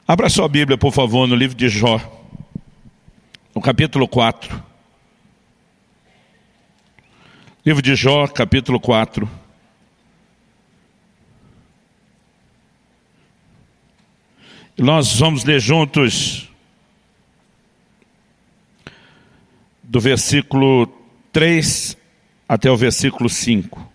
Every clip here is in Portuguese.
Abra sua Bíblia, por favor, no livro de Jó, no capítulo 4. Livro de Jó, capítulo 4. E nós vamos ler juntos do versículo 3 até o versículo 5.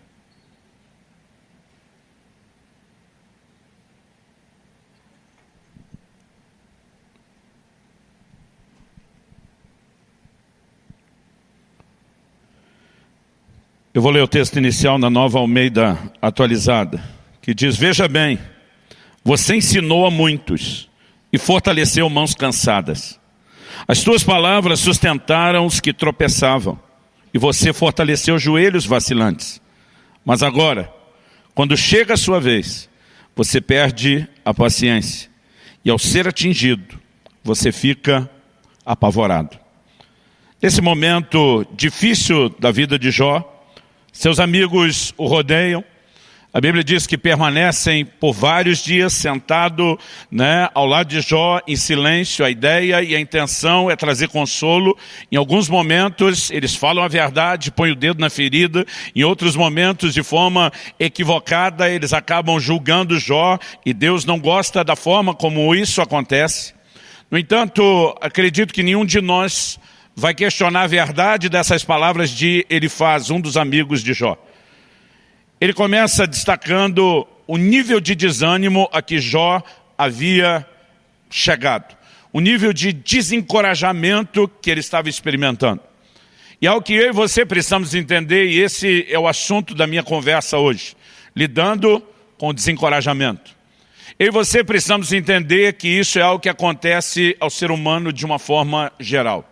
Eu vou ler o texto inicial na Nova Almeida Atualizada, que diz: veja bem, você ensinou a muitos e fortaleceu mãos cansadas. As tuas palavras sustentaram os que tropeçavam, e você fortaleceu joelhos vacilantes. Mas agora, quando chega a sua vez, você perde a paciência, e ao ser atingido, você fica apavorado. Nesse momento difícil da vida de Jó, seus amigos o rodeiam. A Bíblia diz que permanecem por vários dias sentado, ao lado de Jó em silêncio. A ideia e a intenção é trazer consolo. Em alguns momentos eles falam a verdade, põem o dedo na ferida. Em outros momentos, de forma equivocada, eles acabam julgando Jó, e Deus não gosta da forma como isso acontece. No entanto, acredito que nenhum de nós vai questionar a verdade dessas palavras de Elifaz, um dos amigos de Jó. Ele começa destacando o nível de desânimo a que Jó havia chegado, o nível de desencorajamento que ele estava experimentando. E é o que eu e você precisamos entender, e esse é o assunto da minha conversa hoje, lidando com o desencorajamento. Eu e você precisamos entender que isso é algo que acontece ao ser humano de uma forma geral.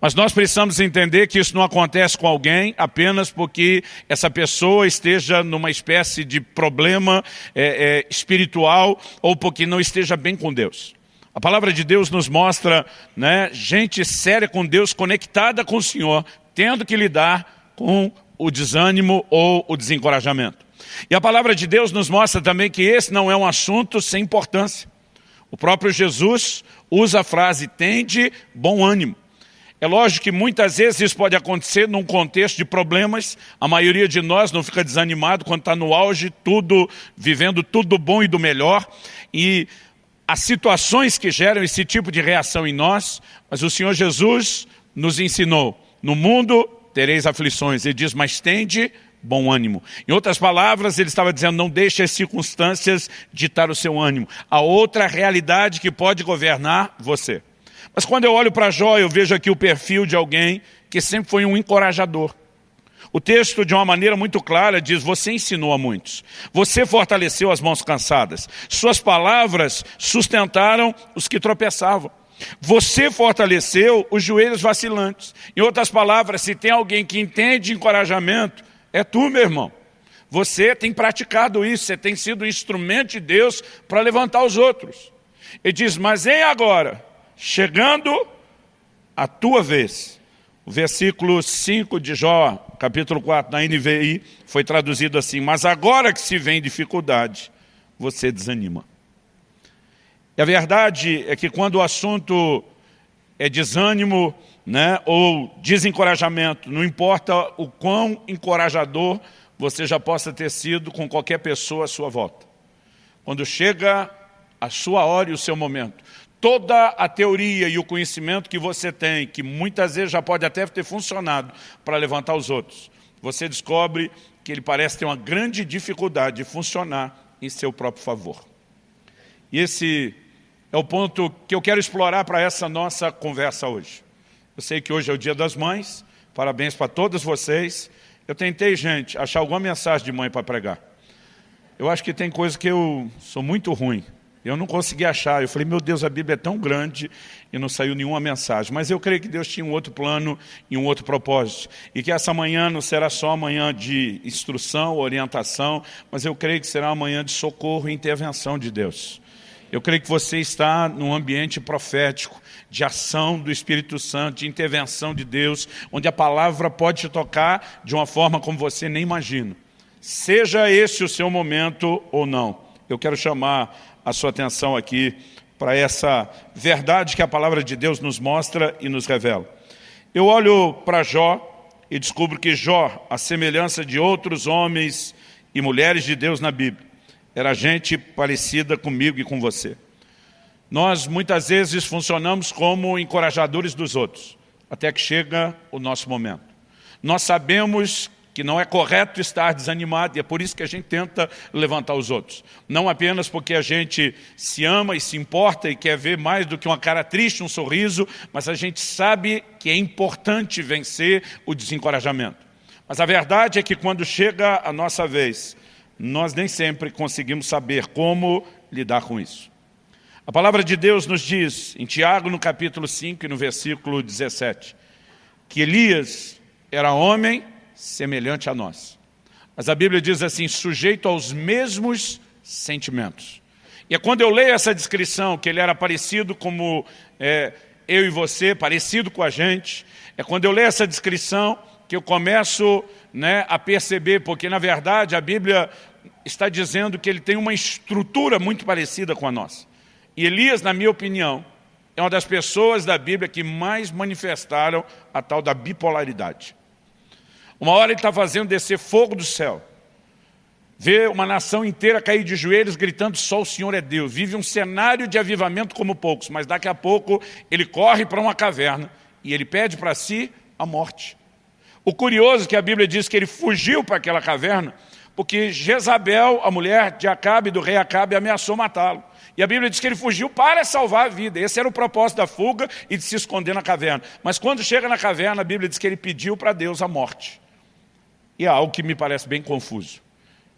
Mas nós precisamos entender que isso não acontece com alguém apenas porque essa pessoa esteja numa espécie de problema espiritual, ou porque não esteja bem com Deus. A palavra de Deus nos mostra, gente séria com Deus, conectada com o Senhor, tendo que lidar com o desânimo ou o desencorajamento. E a palavra de Deus nos mostra também que esse não é um assunto sem importância. O próprio Jesus usa a frase: tende bom ânimo. É lógico que muitas vezes isso pode acontecer num contexto de problemas. A maioria de nós não fica desanimado quando está no auge, vivendo tudo do bom e do melhor. E as situações que geram esse tipo de reação em nós, mas o Senhor Jesus nos ensinou: no mundo tereis aflições. Ele diz: mas tende bom ânimo. Em outras palavras, ele estava dizendo: não deixe as circunstâncias ditar o seu ânimo. Há outra realidade que pode governar você. Mas quando eu olho para Jó, eu vejo aqui o perfil de alguém que sempre foi um encorajador. O texto, de uma maneira muito clara, diz: você ensinou a muitos, você fortaleceu as mãos cansadas, suas palavras sustentaram os que tropeçavam, você fortaleceu os joelhos vacilantes. Em outras palavras, se tem alguém que entende encorajamento, é tu, meu irmão. Você tem praticado isso, você tem sido um instrumento de Deus para levantar os outros. Ele diz: mas em agora, chegando a tua vez. O versículo 5 de Jó, capítulo 4, na NVI, foi traduzido assim: mas agora que se vem dificuldade, você desanima. E a verdade é que quando o assunto é desânimo, ou desencorajamento, não importa o quão encorajador você já possa ter sido com qualquer pessoa à sua volta. Quando chega a sua hora e o seu momento, toda a teoria e o conhecimento que você tem, que muitas vezes já pode até ter funcionado para levantar os outros, você descobre que ele parece ter uma grande dificuldade de funcionar em seu próprio favor. E esse é o ponto que eu quero explorar para essa nossa conversa hoje. Eu sei que hoje é o Dia das Mães, parabéns para todas vocês. Eu tentei, gente, achar alguma mensagem de mãe para pregar. Eu acho que tem coisa que eu sou muito ruim. Eu não consegui achar. Eu falei: meu Deus, a Bíblia é tão grande, e não saiu nenhuma mensagem. Mas eu creio que Deus tinha um outro plano e um outro propósito. E que essa manhã não será só amanhã de instrução, orientação, mas eu creio que será uma manhã de socorro e intervenção de Deus. Eu creio que você está num ambiente profético, de ação do Espírito Santo, de intervenção de Deus, onde a palavra pode te tocar de uma forma como você nem imagina. Seja esse o seu momento ou não. Eu quero chamar a sua atenção aqui para essa verdade que a palavra de Deus nos mostra e nos revela. Eu olho para Jó e descubro que Jó, à semelhança de outros homens e mulheres de Deus na Bíblia, era gente parecida comigo e com você. Nós muitas vezes funcionamos como encorajadores dos outros, até que chega o nosso momento. Nós sabemos que não é correto estar desanimado, e é por isso que a gente tenta levantar os outros. Não apenas porque a gente se ama e se importa e quer ver mais do que uma cara triste, um sorriso, mas a gente sabe que é importante vencer o desencorajamento. Mas a verdade é que quando chega a nossa vez, nós nem sempre conseguimos saber como lidar com isso. A palavra de Deus nos diz, em Tiago, no capítulo 5 e no versículo 17, que Elias era homem semelhante a nós. Mas a Bíblia diz assim, sujeito aos mesmos sentimentos. E é quando eu leio essa descrição, que ele era parecido como eu e você, parecido com a gente, é quando eu leio essa descrição que eu começo a perceber, porque na verdade a Bíblia está dizendo que ele tem uma estrutura muito parecida com a nossa. E Elias, na minha opinião, é uma das pessoas da Bíblia que mais manifestaram a tal da bipolaridade. Uma hora ele está fazendo descer fogo do céu, vê uma nação inteira cair de joelhos gritando só o Senhor é Deus, vive um cenário de avivamento como poucos, mas daqui a pouco ele corre para uma caverna e ele pede para si a morte. O curioso é que a Bíblia diz que ele fugiu para aquela caverna porque Jezabel, a mulher de Acabe, do rei Acabe, ameaçou matá-lo. E a Bíblia diz que ele fugiu para salvar a vida. Esse era o propósito da fuga e de se esconder na caverna. Mas quando chega na caverna, a Bíblia diz que ele pediu para Deus a morte. E é algo que me parece bem confuso.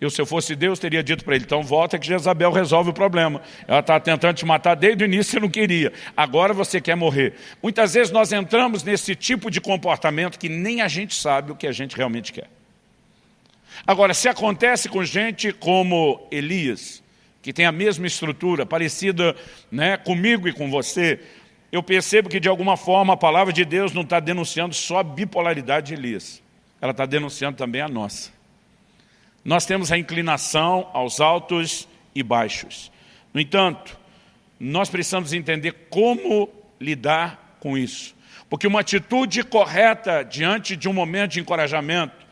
Se eu fosse Deus, teria dito para ele, então volta que Jezabel resolve o problema. Ela está tentando te matar desde o início, você não queria. Agora você quer morrer. Muitas vezes nós entramos nesse tipo de comportamento que nem a gente sabe o que a gente realmente quer. Agora, se acontece com gente como Elias, que tem a mesma estrutura, parecida comigo e com você, eu percebo que de alguma forma a palavra de Deus não está denunciando só a bipolaridade de Elias. Ela está denunciando também a nossa. Nós temos a inclinação aos altos e baixos. No entanto, nós precisamos entender como lidar com isso. Porque uma atitude correta diante de um momento de encorajamento,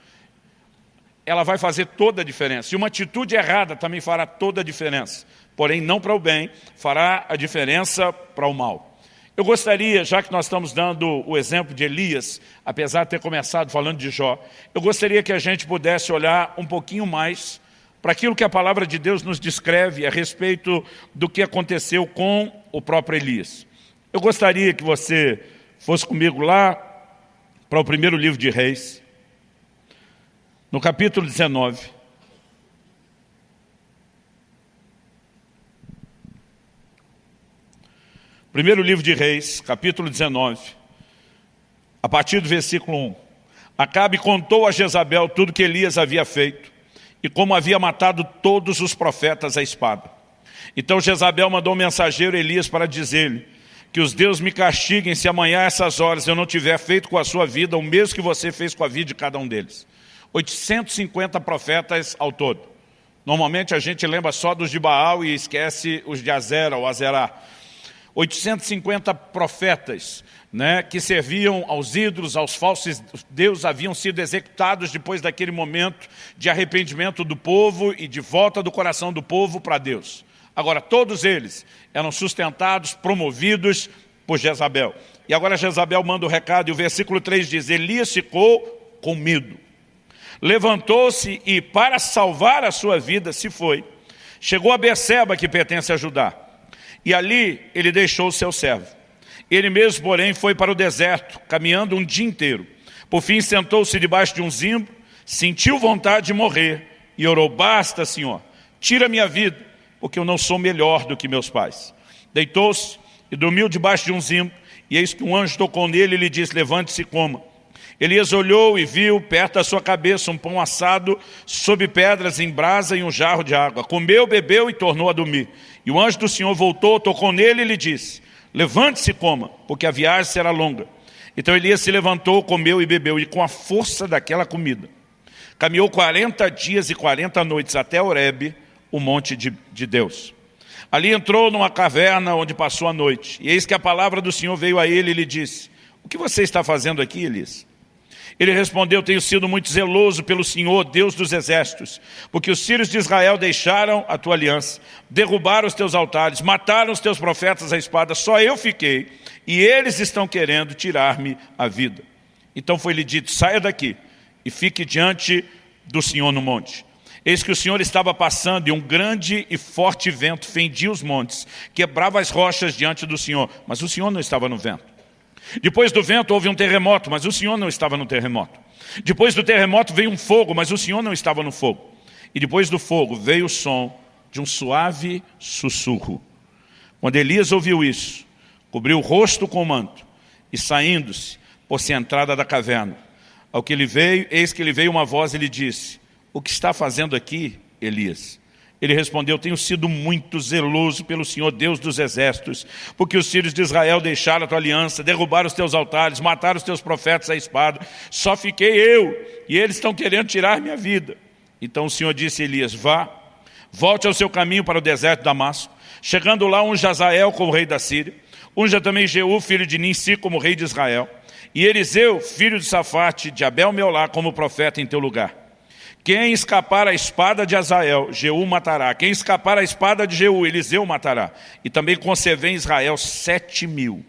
ela vai fazer toda a diferença. E uma atitude errada também fará toda a diferença. Porém, não para o bem, fará a diferença para o mal. Eu gostaria, já que nós estamos dando o exemplo de Elias, apesar de ter começado falando de Jó, eu gostaria que a gente pudesse olhar um pouquinho mais para aquilo que a palavra de Deus nos descreve a respeito do que aconteceu com o próprio Elias. Eu gostaria que você fosse comigo lá para o primeiro livro de Reis, no capítulo 19. Primeiro livro de Reis, capítulo 19, a partir do versículo 1. Acabe contou a Jezabel tudo que Elias havia feito e como havia matado todos os profetas à espada. Então Jezabel mandou um mensageiro a Elias para dizer-lhe que os deuses me castiguem se amanhã a essas horas eu não tiver feito com a sua vida o mesmo que você fez com a vida de cada um deles. 850 profetas ao todo. Normalmente a gente lembra só dos de Baal e esquece os de Azera ou Azerá. 850 profetas que serviam aos ídolos, aos falsos deuses, haviam sido executados depois daquele momento de arrependimento do povo e de volta do coração do povo para Deus. Agora, todos eles eram sustentados, promovidos por Jezabel. E agora Jezabel manda o recado, e o versículo 3 diz, Elias ficou com medo. Levantou-se e, para salvar a sua vida, se foi. Chegou a Berseba, que pertence a Judá. E ali ele deixou o seu servo. Ele mesmo, porém, foi para o deserto, caminhando um dia inteiro. Por fim, sentou-se debaixo de um zimbro, sentiu vontade de morrer e orou, basta, Senhor, tira minha vida, porque eu não sou melhor do que meus pais. Deitou-se e dormiu debaixo de um zimbro, e eis que um anjo tocou nele e lhe disse, levante-se e coma. Elias olhou e viu, perto da sua cabeça, um pão assado sob pedras em brasa e um jarro de água. Comeu, bebeu e tornou a dormir. E o anjo do Senhor voltou, tocou nele e lhe disse, levante-se e coma, porque a viagem será longa. Então Elias se levantou, comeu e bebeu, e com a força daquela comida, caminhou 40 dias e 40 noites até Horebe, o monte de Deus. Ali entrou numa caverna onde passou a noite. E eis que a palavra do Senhor veio a ele e lhe disse: o que você está fazendo aqui, Elias? Ele respondeu: tenho sido muito zeloso pelo Senhor, Deus dos exércitos, porque os filhos de Israel deixaram a tua aliança, derrubaram os teus altares, mataram os teus profetas à espada, só eu fiquei, e eles estão querendo tirar-me a vida. Então foi-lhe dito: saia daqui e fique diante do Senhor no monte. Eis que o Senhor estava passando e um grande e forte vento fendia os montes, quebrava as rochas diante do Senhor, mas o Senhor não estava no vento. Depois do vento houve um terremoto, mas o Senhor não estava no terremoto. Depois do terremoto veio um fogo, mas o Senhor não estava no fogo. E depois do fogo veio o som de um suave sussurro. Quando Elias ouviu isso, cobriu o rosto com o manto e, saindo-se, pôs-se à entrada da caverna. Ao que ele veio, eis que lhe veio uma voz e lhe disse: o que está fazendo aqui, Elias? Ele respondeu: tenho sido muito zeloso pelo Senhor, Deus dos exércitos, porque os filhos de Israel deixaram a tua aliança, derrubaram os teus altares, mataram os teus profetas à espada. Só fiquei eu, e eles estão querendo tirar minha vida. Então o Senhor disse a Elias: vá, volte ao seu caminho para o deserto de Damasco. Chegando lá, unja Azael como rei da Síria, unja também Jeú, filho de Ninsi, como rei de Israel, e Eliseu, filho de Safate, de Abel-Meolá, como profeta em teu lugar. Quem escapar à espada de Azael, Jeú matará. Quem escapar à espada de Jeú, Eliseu matará. E também concevei em Israel 7.000,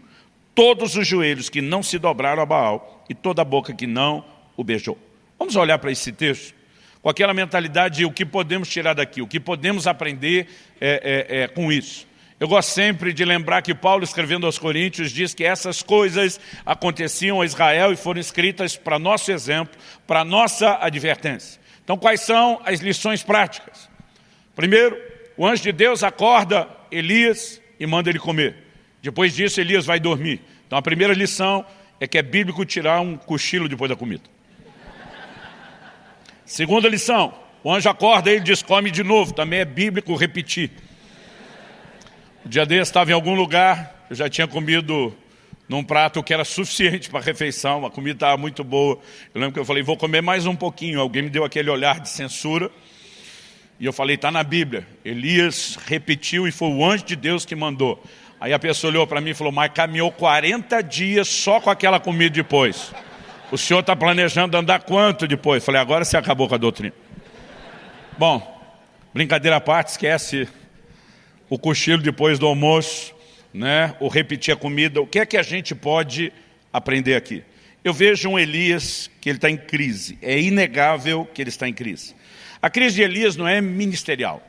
todos os joelhos que não se dobraram a Baal, e toda a boca que não o beijou. Vamos olhar para esse texto com aquela mentalidade de o que podemos tirar daqui, o que podemos aprender com isso. Eu gosto sempre de lembrar que Paulo, escrevendo aos Coríntios, diz que essas coisas aconteciam a Israel e foram escritas para nosso exemplo, para nossa advertência. Então, quais são as lições práticas? Primeiro, o anjo de Deus acorda Elias e manda ele comer. Depois disso, Elias vai dormir. Então, a primeira lição é que é bíblico tirar um cochilo depois da comida. Segunda lição, o anjo acorda e ele diz: come de novo. Também é bíblico repetir. O dia desse estava em algum lugar, eu já tinha comido num prato que era suficiente para a refeição, a comida estava muito boa. Eu lembro que eu falei: vou comer mais um pouquinho. Alguém me deu aquele olhar de censura. E eu falei: está na Bíblia. Elias repetiu e foi o anjo de Deus que mandou. Aí a pessoa olhou para mim e falou: mas caminhou 40 dias só com aquela comida depois. O senhor está planejando andar quanto depois? Eu falei: agora você acabou com a doutrina. Bom, brincadeira à parte, esquece o cochilo depois do almoço, né? Ou repetir a comida. O que é que a gente pode aprender aqui? Eu vejo um Elias que ele está em crise. É inegável que ele está em crise. A crise de Elias não é ministerial.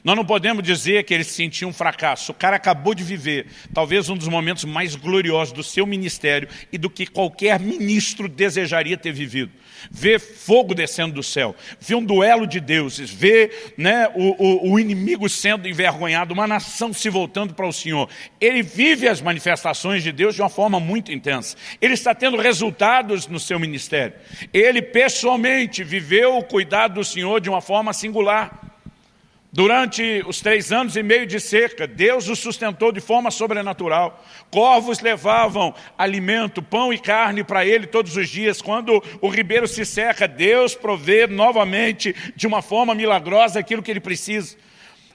Nós não podemos dizer que ele se sentia um fracasso. O cara acabou de viver talvez um dos momentos mais gloriosos do seu ministério e do que qualquer ministro desejaria ter vivido. Ver fogo descendo do céu, ver um duelo de deuses, ver, né, o inimigo sendo envergonhado, uma nação se voltando para o Senhor. Ele vive as manifestações de Deus de uma forma muito intensa. Ele está tendo resultados no seu ministério. Ele pessoalmente viveu o cuidado do Senhor de uma forma singular. Durante os 3 anos e meio de seca, Deus o sustentou de forma sobrenatural. Corvos levavam alimento, pão e carne para ele todos os dias. Quando o ribeiro se seca, Deus provê novamente de uma forma milagrosa aquilo que ele precisa.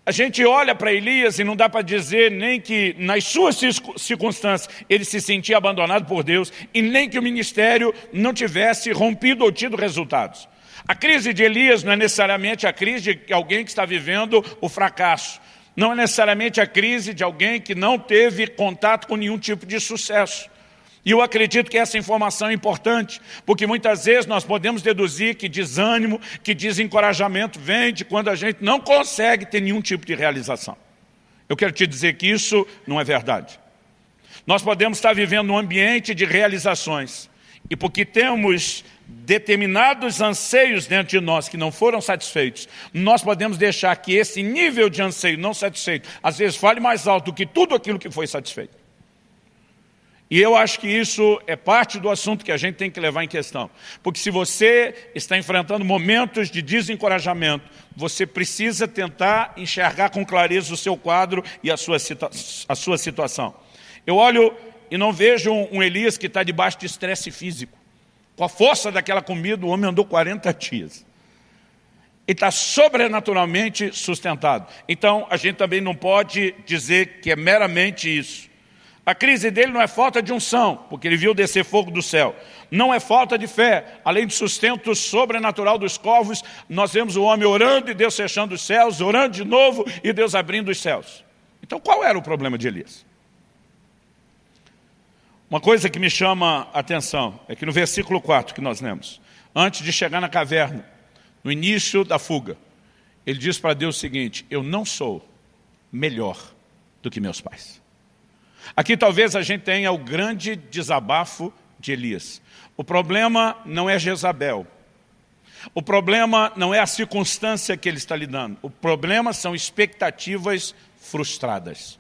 A gente olha para Elias e não dá para dizer nem que nas suas circunstâncias ele se sentia abandonado por Deus e nem que o ministério não tivesse rompido ou tido resultados. A crise de Elias não é necessariamente a crise de alguém que está vivendo o fracasso. Não é necessariamente a crise de alguém que não teve contato com nenhum tipo de sucesso. E eu acredito que essa informação é importante, porque muitas vezes nós podemos deduzir que desânimo, que desencorajamento vem de quando a gente não consegue ter nenhum tipo de realização. Eu quero te dizer que isso não é verdade. Nós podemos estar vivendo um ambiente de realizações, e porque temos determinados anseios dentro de nós que não foram satisfeitos, nós podemos deixar que esse nível de anseio não satisfeito, às vezes fale mais alto do que tudo aquilo que foi satisfeito. E eu acho que isso é parte do assunto que a gente tem que levar em questão. Porque se você está enfrentando momentos de desencorajamento, você precisa tentar enxergar com clareza o seu quadro e a sua situação. Eu olho e não vejo um Elias que está debaixo de estresse físico. Com a força daquela comida, o homem andou 40 dias. está sobrenaturalmente sustentado. Então, a gente também não pode dizer que é meramente isso. A crise dele não é falta de unção, porque ele viu descer fogo do céu. Não é falta de fé. Além do sustento sobrenatural dos corvos, nós vemos o homem orando e Deus fechando os céus, orando de novo e Deus abrindo os céus. Então, qual era o problema de Elias? Uma coisa que me chama a atenção é que no versículo 4 que nós lemos, antes de chegar na caverna, no início da fuga, ele diz para Deus o seguinte: eu não sou melhor do que meus pais. Aqui talvez a gente tenha o grande desabafo de Elias. O problema não é Jezabel. O problema não é a circunstância que ele está lidando. O problema são expectativas frustradas.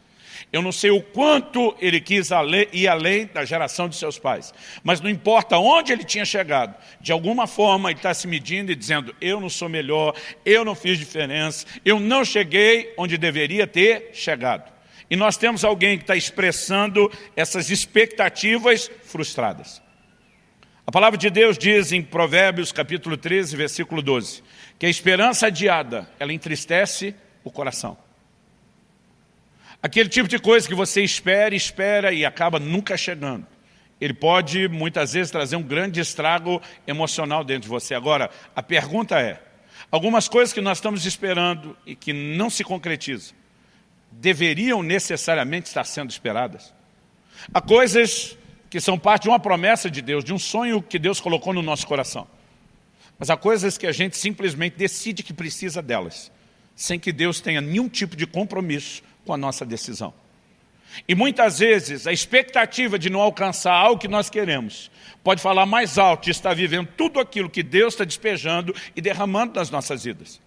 Eu não sei o quanto ele quis ir além da geração de seus pais, mas não importa onde ele tinha chegado, de alguma forma ele está se medindo e dizendo: eu não sou melhor, eu não fiz diferença, eu não cheguei onde deveria ter chegado. E nós temos alguém que está expressando essas expectativas frustradas. A palavra de Deus diz em Provérbios capítulo 13, versículo 12, que a esperança adiada, ela entristece o coração. Aquele tipo de coisa que você espera e acaba nunca chegando. Ele pode, muitas vezes, trazer um grande estrago emocional dentro de você. Agora, a pergunta é, algumas coisas que nós estamos esperando e que não se concretizam, deveriam necessariamente estar sendo esperadas? Há coisas que são parte de uma promessa de Deus, de um sonho que Deus colocou no nosso coração. Mas há coisas que a gente simplesmente decide que precisa delas, sem que Deus tenha nenhum tipo de compromisso com a nossa decisão. E muitas vezes a expectativa de não alcançar algo que nós queremos pode falar mais alto de estar vivendo tudo aquilo que Deus está despejando e derramando nas nossas vidas.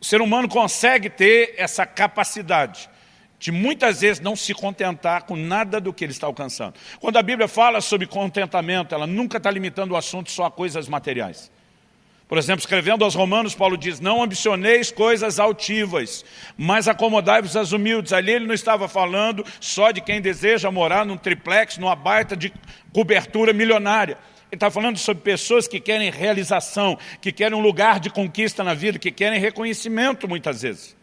O ser humano consegue ter essa capacidade de muitas vezes não se contentar com nada do que ele está alcançando. Quando a Bíblia fala sobre contentamento, ela nunca está limitando o assunto só a coisas materiais. Por exemplo, escrevendo aos Romanos, Paulo diz: não ambicioneis coisas altivas, mas acomodai-vos às humildes. Ali ele não estava falando só de quem deseja morar num triplex, numa baita de cobertura milionária. Ele está falando sobre pessoas que querem realização, que querem um lugar de conquista na vida, que querem reconhecimento muitas vezes.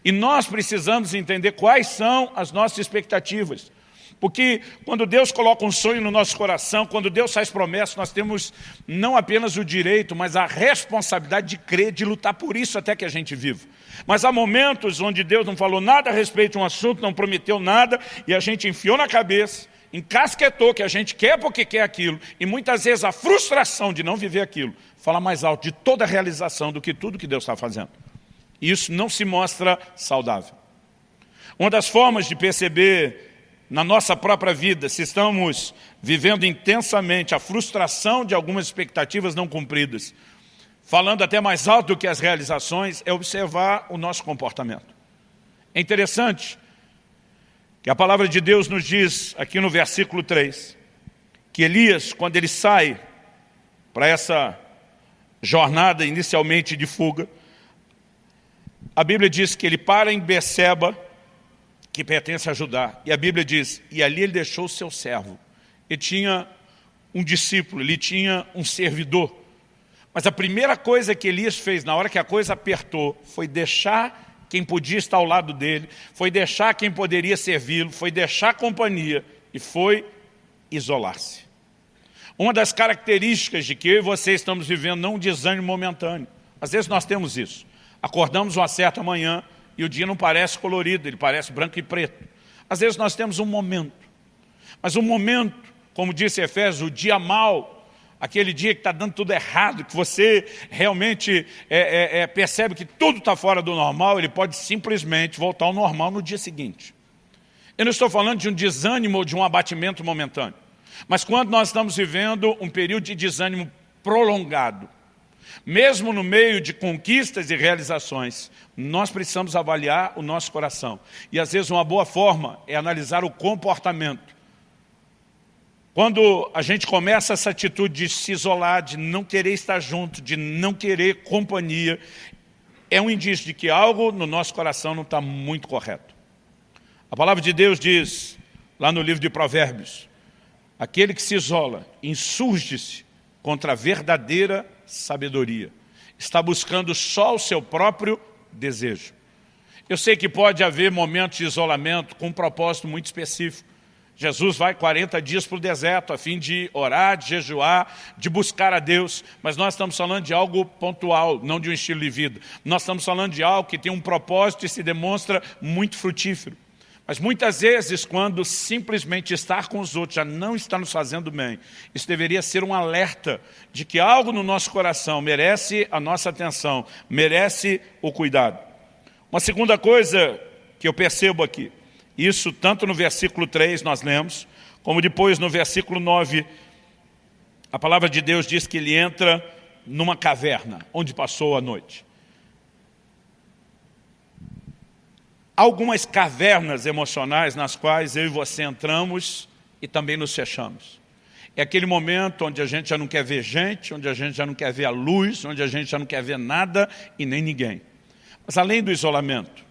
E nós precisamos entender quais são as nossas expectativas. Porque quando Deus coloca um sonho no nosso coração, quando Deus faz promessas, nós temos não apenas o direito, mas a responsabilidade de crer, de lutar por isso até que a gente viva. Mas há momentos onde Deus não falou nada a respeito de um assunto, não prometeu nada, e a gente enfiou na cabeça, encasquetou que a gente quer porque quer aquilo, e muitas vezes a frustração de não viver aquilo fala mais alto de toda a realização do que tudo que Deus está fazendo. E isso não se mostra saudável. Uma das formas de perceber na nossa própria vida, se estamos vivendo intensamente a frustração de algumas expectativas não cumpridas, falando até mais alto do que as realizações, é observar o nosso comportamento. É interessante que a palavra de Deus nos diz, aqui no versículo 3, que Elias, quando ele sai para essa jornada inicialmente de fuga, a Bíblia diz que ele para em Beceba, que pertence a Judá. E a Bíblia diz, e ali ele deixou o seu servo. Ele tinha um discípulo, ele tinha um servidor. Mas a primeira coisa que Elias fez, na hora que a coisa apertou, foi deixar quem podia estar ao lado dele, foi deixar quem poderia servi-lo, foi deixar a companhia e foi isolar-se. Uma das características de que eu e você estamos vivendo não um desânimo momentâneo. Às vezes nós temos isso. Acordamos uma certa manhã, e o dia não parece colorido, ele parece branco e preto. Às vezes nós temos um momento. Mas um momento, como disse Efésios, o dia mau, aquele dia que está dando tudo errado, que você realmente percebe que tudo está fora do normal, ele pode simplesmente voltar ao normal no dia seguinte. Eu não estou falando de um desânimo ou de um abatimento momentâneo. Mas quando nós estamos vivendo um período de desânimo prolongado, mesmo no meio de conquistas e realizações, nós precisamos avaliar o nosso coração. E às vezes uma boa forma é analisar o comportamento. Quando a gente começa essa atitude de se isolar, de não querer estar junto, de não querer companhia, é um indício de que algo no nosso coração não está muito correto. A palavra de Deus diz, lá no livro de Provérbios, aquele que se isola, insurge-se contra a verdadeira sabedoria. está buscando só o seu próprio desejo. Eu sei que pode haver momentos de isolamento com um propósito muito específico. Jesus vai 40 dias para o deserto a fim de orar, de jejuar, de buscar a Deus. Mas nós estamos falando de algo pontual, não de um estilo de vida. Nós estamos falando de algo que tem um propósito e se demonstra muito frutífero. Mas muitas vezes, quando simplesmente estar com os outros já não está nos fazendo bem, isso deveria ser um alerta de que algo no nosso coração merece a nossa atenção, merece o cuidado. Uma segunda coisa que eu percebo aqui, isso tanto no versículo 3 nós lemos, como depois no versículo 9, a palavra de Deus diz que ele entra numa caverna, onde passou a noite. Há algumas cavernas emocionais nas quais eu e você entramos e também nos fechamos. É aquele momento onde a gente já não quer ver gente, onde a gente já não quer ver a luz, onde a gente já não quer ver nada e nem ninguém. Mas além do isolamento,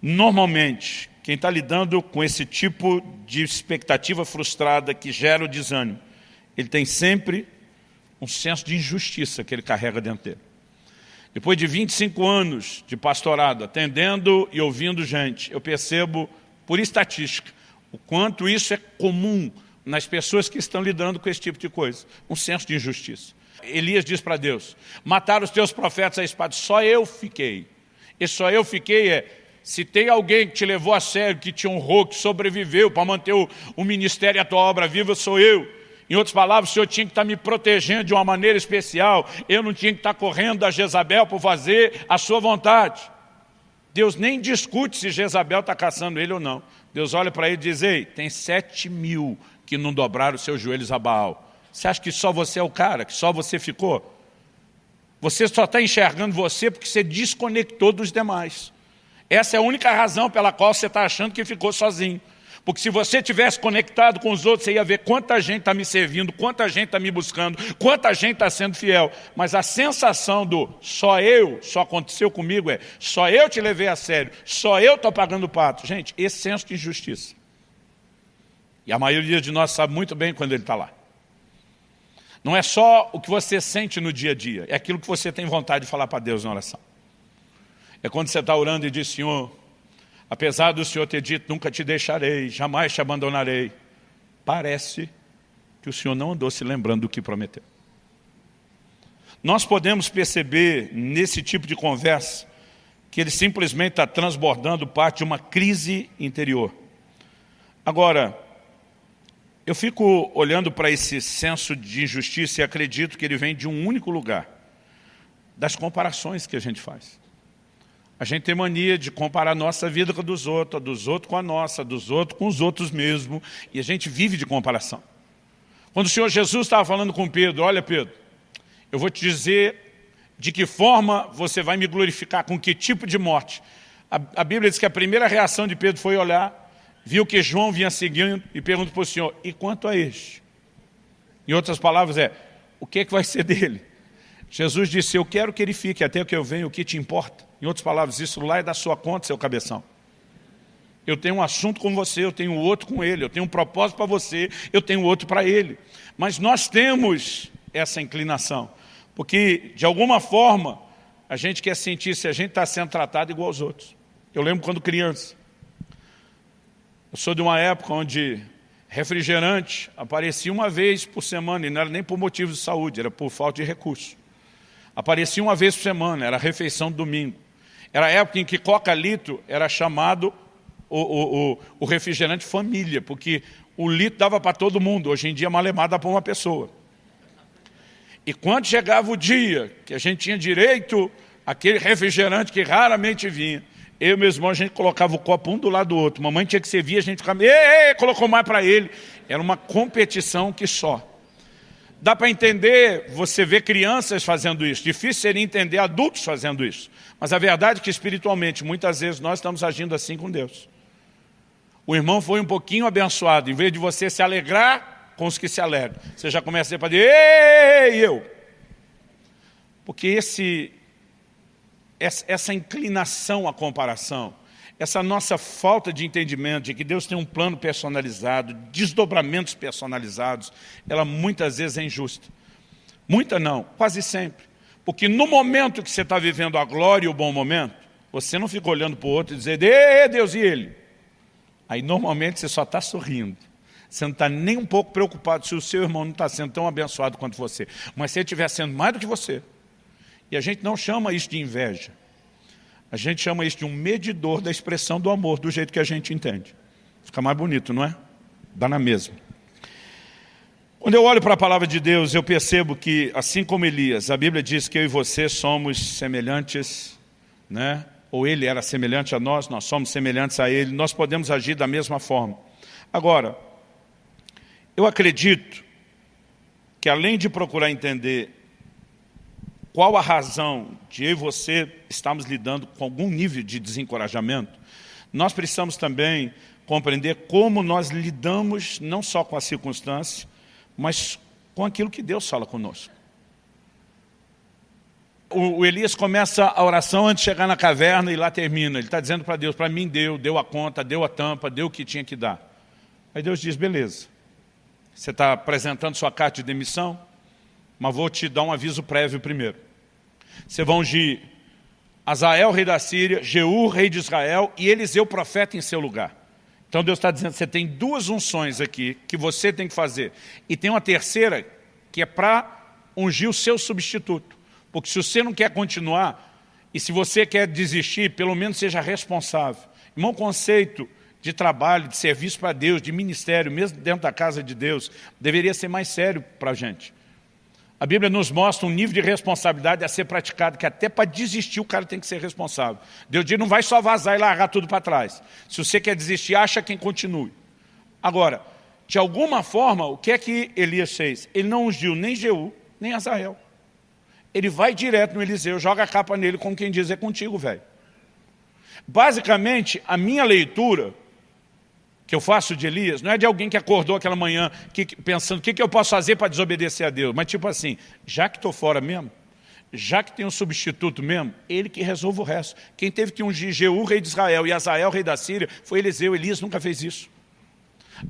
normalmente, quem está lidando com esse tipo de expectativa frustrada que gera o desânimo, ele tem sempre um senso de injustiça que ele carrega dentro dele. Depois de 25 anos de pastorado, atendendo e ouvindo gente, eu percebo, por estatística, o quanto isso é comum nas pessoas que estão lidando com esse tipo de coisa. Um senso de injustiça. Elias diz para Deus, mataram os teus profetas à espada, só eu fiquei. E só eu fiquei se tem alguém que te levou a sério, que te honrou, que sobreviveu para manter o ministério e a tua obra viva, sou eu. Em outras palavras, o Senhor tinha que estar me protegendo de uma maneira especial. Eu não tinha que estar correndo da Jezabel por fazer a sua vontade. Deus nem discute se Jezabel está caçando ele ou não. Deus olha para ele e diz, ei, tem 7.000 que não dobraram os seus joelhos a Baal. Você acha que só você é o cara, que só você ficou? Você só está enxergando você porque você desconectou dos demais. Essa é a única razão pela qual você está achando que ficou sozinho. Porque se você tivesse conectado com os outros, você ia ver quanta gente está me servindo, quanta gente está me buscando, quanta gente está sendo fiel. Mas a sensação do só eu, só aconteceu comigo só eu te levei a sério, só eu estou pagando o pato. Gente, esse senso de injustiça. E a maioria de nós sabe muito bem quando ele está lá. Não é só o que você sente no dia a dia, é aquilo que você tem vontade de falar para Deus na oração. É quando você está orando e diz, Senhor, apesar do Senhor ter dito, nunca te deixarei, jamais te abandonarei, parece que o Senhor não andou se lembrando do que prometeu. Nós podemos perceber nesse tipo de conversa que ele simplesmente está transbordando parte de uma crise interior. Agora, eu fico olhando para esse senso de injustiça e acredito que ele vem de um único lugar, das comparações que a gente faz. A gente tem mania de comparar a nossa vida com a dos outros com a nossa, dos outros com os outros mesmo, e a gente vive de comparação. Quando o Senhor Jesus estava falando com Pedro, olha Pedro, eu vou te dizer de que forma você vai me glorificar, com que tipo de morte. A Bíblia diz que a primeira reação de Pedro foi olhar, viu que João vinha seguindo e pergunta para o Senhor, e quanto a este? Em outras palavras o que vai ser dele? Jesus disse, eu quero que ele fique até que eu venha, o que te importa? Em outras palavras, isso lá é da sua conta, seu cabeção. Eu tenho um assunto com você, eu tenho outro com ele, eu tenho um propósito para você, eu tenho outro para ele. Mas nós temos essa inclinação, porque de alguma forma a gente quer sentir se a gente está sendo tratado igual aos outros. Eu lembro quando criança, eu sou de uma época onde refrigerante aparecia uma vez por semana, e não era nem por motivos de saúde, era por falta de recurso. Aparecia uma vez por semana, era a refeição do domingo. Era a época em que Coca-Litro era chamado o refrigerante família, porque o litro dava para todo mundo, hoje em dia malemar dá para uma pessoa. E quando chegava o dia que a gente tinha direito àquele refrigerante que raramente vinha, eu e meu irmão, a gente colocava o copo um do lado do outro. Mamãe tinha que servir, a gente ficava, colocou mais para ele. Era uma competição que só. Dá para entender, você vê crianças fazendo isso. Difícil seria entender adultos fazendo isso. Mas a verdade é que espiritualmente, muitas vezes, nós estamos agindo assim com Deus. O irmão foi um pouquinho abençoado. Em vez de você se alegrar com os que se alegram, você já começa a dizer para Deus, ei, eu. Porque essa inclinação à comparação, essa nossa falta de entendimento de que Deus tem um plano personalizado, desdobramentos personalizados, ela muitas vezes é injusta. Muita não, quase sempre. Porque no momento que você está vivendo a glória e o bom momento, você não fica olhando para o outro e dizendo, "Ê, Deus e ele?" Aí normalmente você só está sorrindo. Você não está nem um pouco preocupado se o seu irmão não está sendo tão abençoado quanto você. Mas se ele estiver sendo mais do que você. E a gente não chama isso de inveja. A gente chama isso de um medidor da expressão do amor, do jeito que a gente entende. Fica mais bonito, não é? Dá na mesma. Quando eu olho para a palavra de Deus, eu percebo que, assim como Elias, a Bíblia diz que eu e você somos semelhantes, né? Ou ele era semelhante a nós somos semelhantes a ele, nós podemos agir da mesma forma. Agora, eu acredito que além de procurar entender qual a razão de eu e você estarmos lidando com algum nível de desencorajamento, nós precisamos também compreender como nós lidamos não só com a circunstância, mas com aquilo que Deus fala conosco. O Elias começa a oração antes de chegar na caverna e lá termina. Ele está dizendo para Deus, para mim deu a conta, deu a tampa, deu o que tinha que dar. Aí Deus diz, beleza, você está apresentando sua carta de demissão, mas vou te dar um aviso prévio primeiro. Você vai ungir Azael, rei da Síria, Jeú, rei de Israel, e Eliseu, profeta, em seu lugar. Então Deus está dizendo, você tem duas unções aqui que você tem que fazer. E tem uma terceira que é para ungir o seu substituto. Porque se você não quer continuar, e se você quer desistir, pelo menos seja responsável. Irmão, conceito de trabalho, de serviço para Deus, de ministério, mesmo dentro da casa de Deus, deveria ser mais sério para a gente. A Bíblia nos mostra um nível de responsabilidade a ser praticado, que até para desistir o cara tem que ser responsável. Deus diz, não vai só vazar e largar tudo para trás. Se você quer desistir, acha quem continue. Agora, de alguma forma, o que é que Elias fez? Ele não ungiu nem Jeú, nem Azael. Ele vai direto no Eliseu, joga a capa nele, como quem diz, é contigo, velho. Basicamente, a minha leitura que eu faço de Elias, não é de alguém que acordou aquela manhã pensando o que eu posso fazer para desobedecer a Deus, mas tipo assim, já que estou fora mesmo, já que tem um substituto mesmo, ele que resolve o resto. Quem teve que ungir Jeú, rei de Israel, e Azael, rei da Síria, foi Eliseu. Elias nunca fez isso.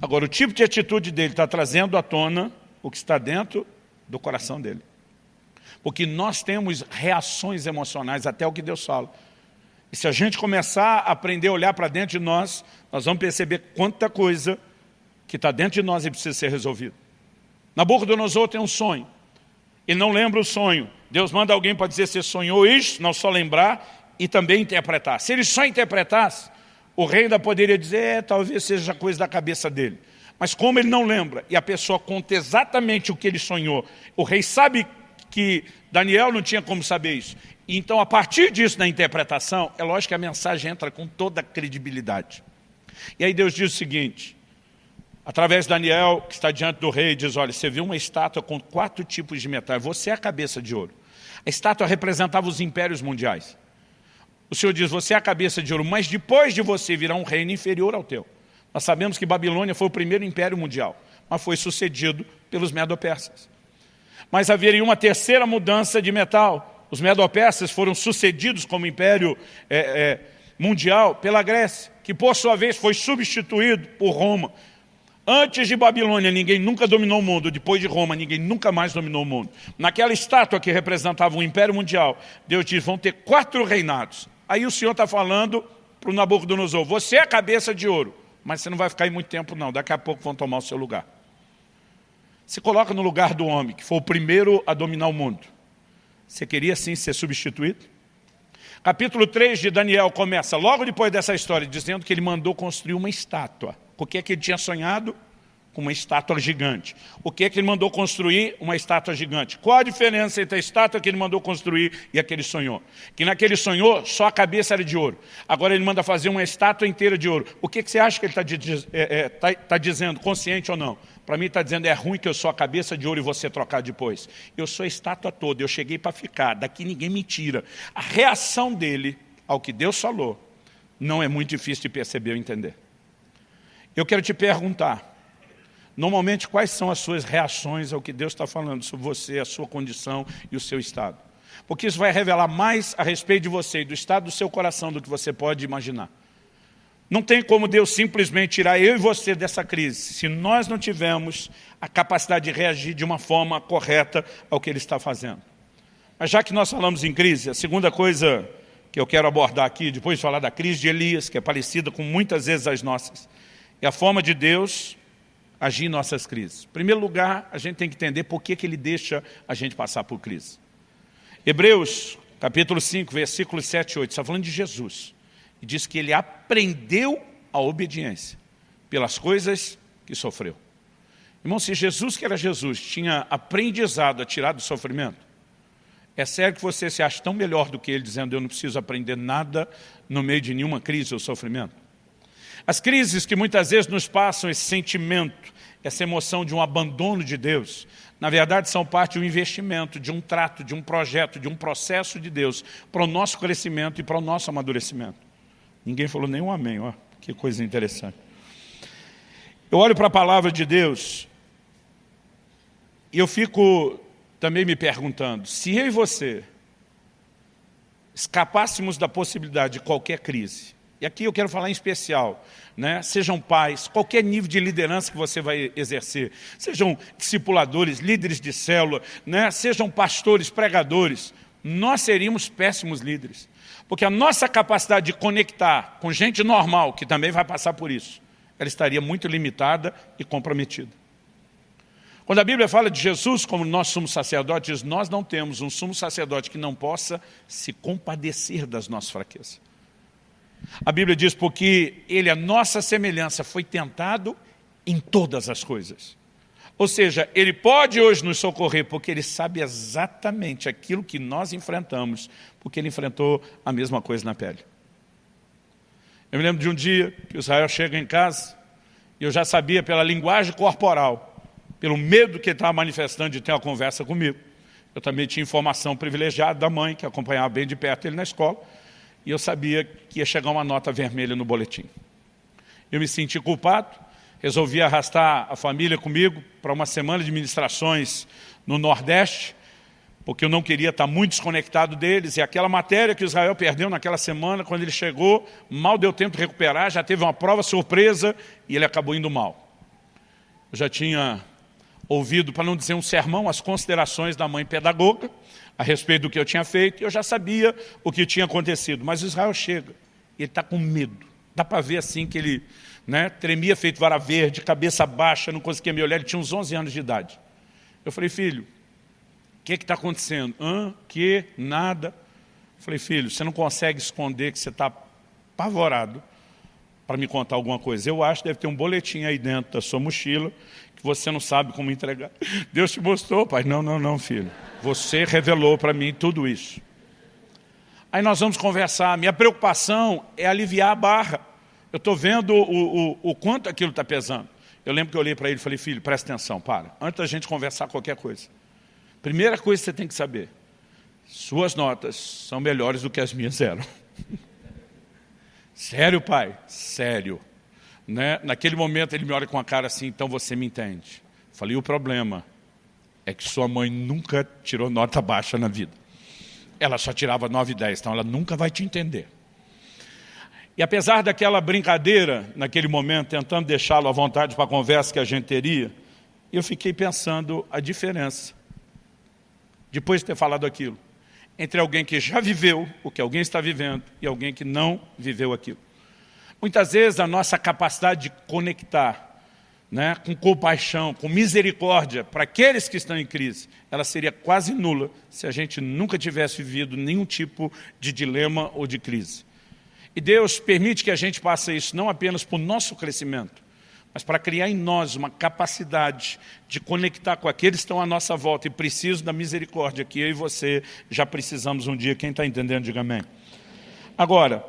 Agora, o tipo de atitude dele está trazendo à tona o que está dentro do coração dele. Porque nós temos reações emocionais até o que Deus fala. E se a gente começar a aprender a olhar para dentro de nós, nós vamos perceber quanta coisa que está dentro de nós e precisa ser resolvida. Nabucodonosor tem um sonho. Ele não lembra o sonho. Deus manda alguém para dizer se sonhou isso, não só lembrar, e também interpretar. Se ele só interpretasse, o rei ainda poderia dizer, talvez seja coisa da cabeça dele. Mas como ele não lembra, e a pessoa conta exatamente o que ele sonhou, o rei sabe que Daniel não tinha como saber isso. Então, a partir disso, na interpretação, é lógico que a mensagem entra com toda a credibilidade. E aí Deus diz o seguinte, através de Daniel, que está diante do rei, diz, olha, você viu uma estátua com 4 tipos de metal, você é a cabeça de ouro. A estátua representava os impérios mundiais. O Senhor diz, você é a cabeça de ouro, mas depois de você virá um reino inferior ao teu. Nós sabemos que Babilônia foi o primeiro império mundial, mas foi sucedido pelos medo-persas. Mas haveria uma terceira mudança de metal. Os medo-persas foram sucedidos como império mundial pela Grécia, que por sua vez foi substituído por Roma. Antes de Babilônia, ninguém nunca dominou o mundo. Depois de Roma, ninguém nunca mais dominou o mundo. Naquela estátua que representava o império mundial, Deus diz, vão ter 4 reinados. Aí o Senhor está falando para o Nabucodonosor, você é a cabeça de ouro, mas você não vai ficar aí muito tempo não, daqui a pouco vão tomar o seu lugar. Se coloca no lugar do homem, que foi o primeiro a dominar o mundo. Você queria sim ser substituído? Capítulo 3 de Daniel começa logo depois dessa história, dizendo que ele mandou construir uma estátua. O que é que ele tinha sonhado? Com uma estátua gigante. O que é que ele mandou construir? Uma estátua gigante. Qual a diferença entre a estátua que ele mandou construir e a que ele sonhou? Que naquele sonhou, só a cabeça era de ouro. Agora ele manda fazer uma estátua inteira de ouro. O que você acha que ele está dizendo, consciente ou não? Para mim está dizendo, é ruim que eu sou a cabeça de ouro e você trocar depois. Eu sou a estátua toda, eu cheguei para ficar, daqui ninguém me tira. A reação dele ao que Deus falou não é muito difícil de perceber ou entender. Eu quero te perguntar, normalmente quais são as suas reações ao que Deus está falando sobre você, a sua condição e o seu estado? Porque isso vai revelar mais a respeito de você e do estado do seu coração do que você pode imaginar. Não tem como Deus simplesmente tirar eu e você dessa crise, se nós não tivermos a capacidade de reagir de uma forma correta ao que Ele está fazendo. Mas já que nós falamos em crise, a segunda coisa que eu quero abordar aqui, depois de falar da crise de Elias, que é parecida com muitas vezes as nossas, é a forma de Deus agir em nossas crises. Em primeiro lugar, a gente tem que entender por que Ele deixa a gente passar por crise. Hebreus, capítulo 5, versículos 7 e 8, está falando de Jesus. E diz que Ele aprendeu a obediência pelas coisas que sofreu. Irmão, se Jesus, que era Jesus, tinha aprendizado a tirar do sofrimento, é sério que você se acha tão melhor do que Ele, dizendo, eu não preciso aprender nada no meio de nenhuma crise ou sofrimento? As crises que muitas vezes nos passam, esse sentimento, essa emoção de um abandono de Deus, na verdade são parte de um investimento, de um trato, de um projeto, de um processo de Deus para o nosso crescimento e para o nosso amadurecimento. Ninguém falou nenhum amém, ó, que coisa interessante. Eu olho para a palavra de Deus e eu fico também me perguntando, se eu e você escapássemos da possibilidade de qualquer crise, e aqui eu quero falar em especial, né? Sejam pais, qualquer nível de liderança que você vai exercer, sejam discipuladores, líderes de célula, né? Sejam pastores, pregadores, nós seríamos péssimos líderes. Porque a nossa capacidade de conectar com gente normal, que também vai passar por isso, ela estaria muito limitada e comprometida. Quando a Bíblia fala de Jesus como nosso sumo sacerdote, diz, nós não temos um sumo sacerdote que não possa se compadecer das nossas fraquezas. A Bíblia diz, porque Ele, a nossa semelhança, foi tentado em todas as coisas. Ou seja, Ele pode hoje nos socorrer, porque Ele sabe exatamente aquilo que nós enfrentamos, porque Ele enfrentou a mesma coisa na pele. Eu me lembro de um dia que o Israel chega em casa, e eu já sabia pela linguagem corporal, pelo medo que ele estava manifestando de ter uma conversa comigo. Eu também tinha informação privilegiada da mãe, que acompanhava bem de perto ele na escola, e eu sabia que ia chegar uma nota vermelha no boletim. Eu me senti culpado, resolvi arrastar a família comigo para uma semana de ministrações no Nordeste, porque eu não queria estar muito desconectado deles, e aquela matéria que Israel perdeu naquela semana, quando ele chegou, mal deu tempo de recuperar, já teve uma prova surpresa, e ele acabou indo mal. Eu já tinha ouvido, para não dizer um sermão, as considerações da mãe pedagoga a respeito do que eu tinha feito, e eu já sabia o que tinha acontecido. Mas Israel chega, ele está com medo. Dá para ver assim que ele, né, tremia feito vara verde, cabeça baixa, não conseguia me olhar, ele tinha uns 11 anos de idade. Eu falei, filho, o que está acontecendo? Que? Nada. Eu falei, filho, você não consegue esconder que você está apavorado para me contar alguma coisa. Eu acho que deve ter um boletim aí dentro da sua mochila, que você não sabe como entregar. Deus te mostrou, pai. Não, filho. Você revelou para mim tudo isso. Aí nós vamos conversar. Minha preocupação é aliviar a barra. Eu estou vendo o quanto aquilo está pesando. Eu lembro que eu olhei para ele e falei, filho, presta atenção, para. Antes da gente conversar qualquer coisa. Primeira coisa que você tem que saber. Suas notas são melhores do que as minhas eram. Sério, pai? Sério. Né? Naquele momento ele me olha com a cara assim, então você me entende. Falei, o problema é que sua mãe nunca tirou nota baixa na vida. Ela só tirava 9 e 10, então ela nunca vai te entender. E apesar daquela brincadeira, naquele momento, tentando deixá-lo à vontade para a conversa que a gente teria, eu fiquei pensando a diferença, depois de ter falado aquilo, entre alguém que já viveu o que alguém está vivendo e alguém que não viveu aquilo. Muitas vezes a nossa capacidade de conectar, né, com compaixão, com misericórdia para aqueles que estão em crise, ela seria quase nula se a gente nunca tivesse vivido nenhum tipo de dilema ou de crise. E Deus permite que a gente passe isso não apenas para o nosso crescimento, mas para criar em nós uma capacidade de conectar com aqueles que estão à nossa volta e precisam da misericórdia que eu e você já precisamos um dia. Quem está entendendo, diga amém. Agora,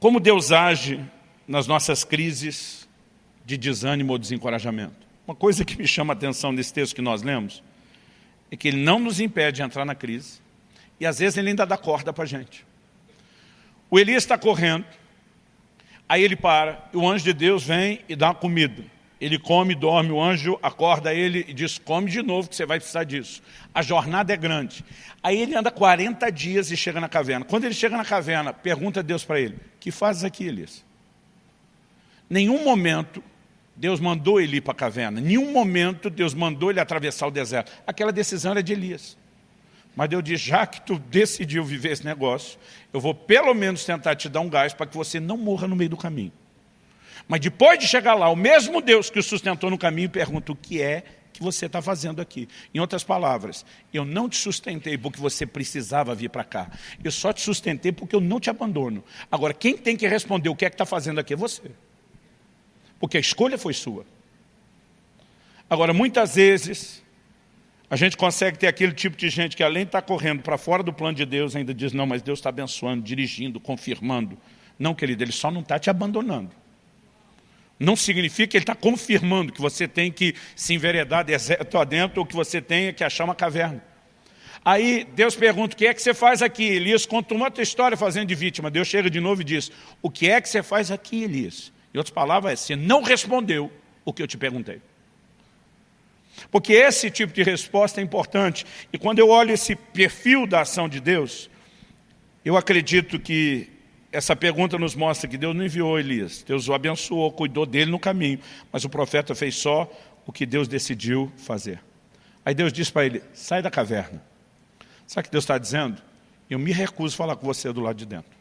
como Deus age nas nossas crises de desânimo ou desencorajamento? Uma coisa que me chama a atenção nesse texto que nós lemos é que Ele não nos impede de entrar na crise e às vezes Ele ainda dá corda para a gente. O Elias está correndo, aí ele para, e o anjo de Deus vem e dá uma comida. Ele come, dorme, o anjo acorda ele e diz, come de novo que você vai precisar disso. A jornada é grande. Aí ele anda 40 dias e chega na caverna. Quando ele chega na caverna, pergunta a Deus para ele, que fazes aqui, Elias? Nenhum momento Deus mandou ele ir para a caverna. Nenhum momento Deus mandou ele atravessar o deserto. Aquela decisão era de Elias. Mas Deus diz, já que tu decidiu viver esse negócio, eu vou pelo menos tentar te dar um gás para que você não morra no meio do caminho. Mas depois de chegar lá, o mesmo Deus que o sustentou no caminho pergunta o que é que você está fazendo aqui. Em outras palavras, eu não te sustentei porque você precisava vir para cá. Eu só te sustentei porque eu não te abandono. Agora, quem tem que responder o que é que está fazendo aqui é você. Porque a escolha foi sua. Agora, muitas vezes, a gente consegue ter aquele tipo de gente que além de estar correndo para fora do plano de Deus, ainda diz, não, mas Deus está abençoando, dirigindo, confirmando. Não, querido, Ele só não está te abandonando. Não significa que Ele está confirmando que você tem que se enveredar deserto adentro ou que você tenha que achar uma caverna. Aí Deus pergunta, o que é que você faz aqui? Elias conta uma outra história fazendo de vítima. Deus chega de novo e diz, o que é que você faz aqui, Elias? Em outras palavras, você não respondeu o que eu te perguntei. Porque esse tipo de resposta é importante. E quando eu olho esse perfil da ação de Deus, eu acredito que essa pergunta nos mostra que Deus não enviou Elias. Deus o abençoou, cuidou dele no caminho. Mas o profeta fez só o que Deus decidiu fazer. Aí Deus diz para ele, sai da caverna. Sabe o que Deus está dizendo? Eu me recuso a falar com você do lado de dentro.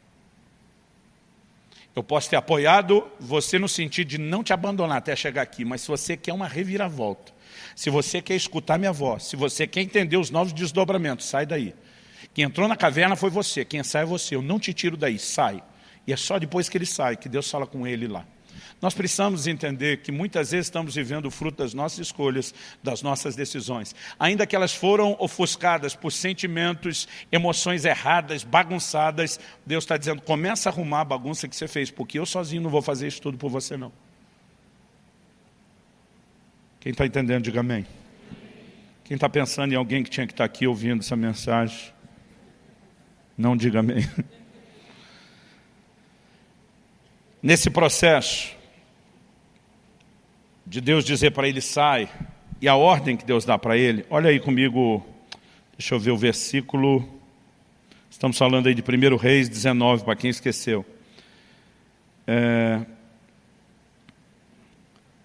Eu posso ter apoiado você no sentido de não te abandonar até chegar aqui, mas se você quer uma reviravolta, se você quer escutar minha voz, se você quer entender os novos desdobramentos, sai daí. Quem entrou na caverna foi você, quem sai é você, eu não te tiro daí, sai. E é só depois que ele sai, que Deus fala com ele lá. Nós precisamos entender que muitas vezes estamos vivendo o fruto das nossas escolhas, das nossas decisões. Ainda que elas foram ofuscadas por sentimentos, emoções erradas, bagunçadas, Deus está dizendo, começa a arrumar a bagunça que você fez, porque eu sozinho não vou fazer isso tudo por você não. Quem está entendendo, diga amém. Quem está pensando em alguém que tinha que estar aqui ouvindo essa mensagem, não diga amém. Nesse processo de Deus dizer para ele, sai, e a ordem que Deus dá para ele, olha aí comigo, deixa eu ver o versículo, estamos falando aí de 1 Reis 19, para quem esqueceu.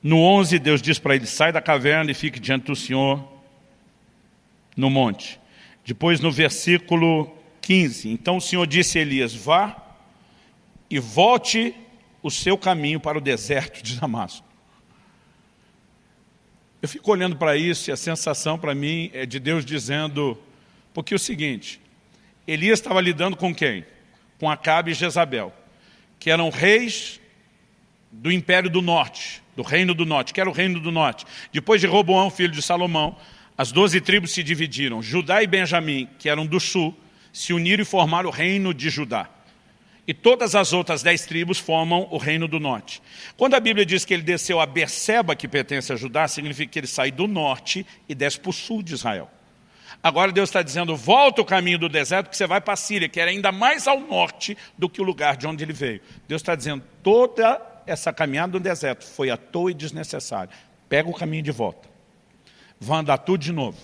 No 11, Deus diz para ele, sai da caverna e fique diante do Senhor no monte. Depois no versículo 15, então o Senhor disse a Elias, vá e volte o seu caminho para o deserto de Damasco. Eu fico olhando para isso e a sensação para mim é de Deus dizendo, porque é o seguinte, Elias estava lidando com quem? Com Acabe e Jezabel, que eram reis do Império do Norte, do Reino do Norte, que era o Reino do Norte. Depois de Roboão, filho de Salomão, as 12 tribos se dividiram. Judá e Benjamim, que eram do sul, se uniram e formaram o Reino de Judá. E todas as outras 10 tribos formam o Reino do Norte. Quando a Bíblia diz que ele desceu a Berseba, que pertence a Judá, significa que ele sai do norte e desce para o sul de Israel. Agora Deus está dizendo, volta o caminho do deserto, que você vai para a Síria, que era ainda mais ao norte do que o lugar de onde ele veio. Deus está dizendo, toda essa caminhada no deserto foi à toa e desnecessária. Pega o caminho de volta. Vai andar tudo de novo.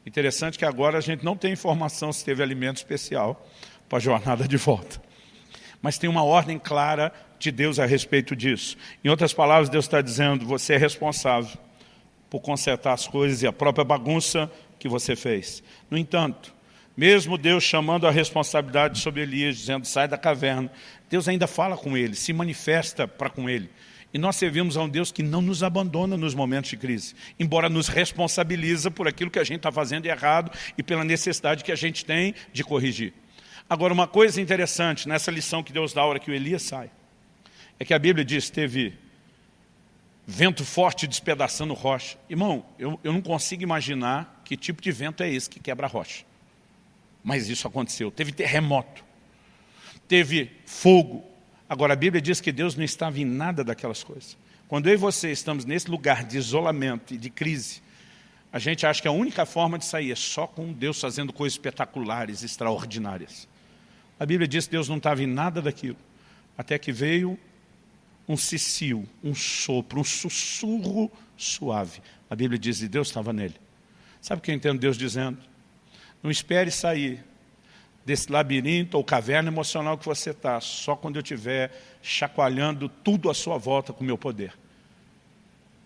Interessante que agora a gente não tem informação se teve alimento especial para a jornada de volta. Mas tem uma ordem clara de Deus a respeito disso. Em outras palavras, Deus está dizendo, você é responsável por consertar as coisas e a própria bagunça que você fez. No entanto, mesmo Deus chamando a responsabilidade sobre Elias, dizendo, sai da caverna, Deus ainda fala com ele, se manifesta para com ele. E nós servimos a um Deus que não nos abandona nos momentos de crise, embora nos responsabiliza por aquilo que a gente está fazendo de errado e pela necessidade que a gente tem de corrigir. Agora, uma coisa interessante nessa lição que Deus dá a hora que o Elias sai, é que a Bíblia diz, teve vento forte despedaçando rocha. Irmão, eu não consigo imaginar que tipo de vento é esse que quebra a rocha. Mas isso aconteceu. Teve terremoto, teve fogo. Agora, a Bíblia diz que Deus não estava em nada daquelas coisas. Quando eu e você estamos nesse lugar de isolamento e de crise, a gente acha que a única forma de sair é só com Deus fazendo coisas espetaculares, extraordinárias. A Bíblia diz que Deus não estava em nada daquilo, até que veio um cicio, um sopro, um sussurro suave. A Bíblia diz que Deus estava nele. Sabe o que eu entendo Deus dizendo? Não espere sair desse labirinto ou caverna emocional que você está, só quando eu estiver chacoalhando tudo à sua volta com o meu poder.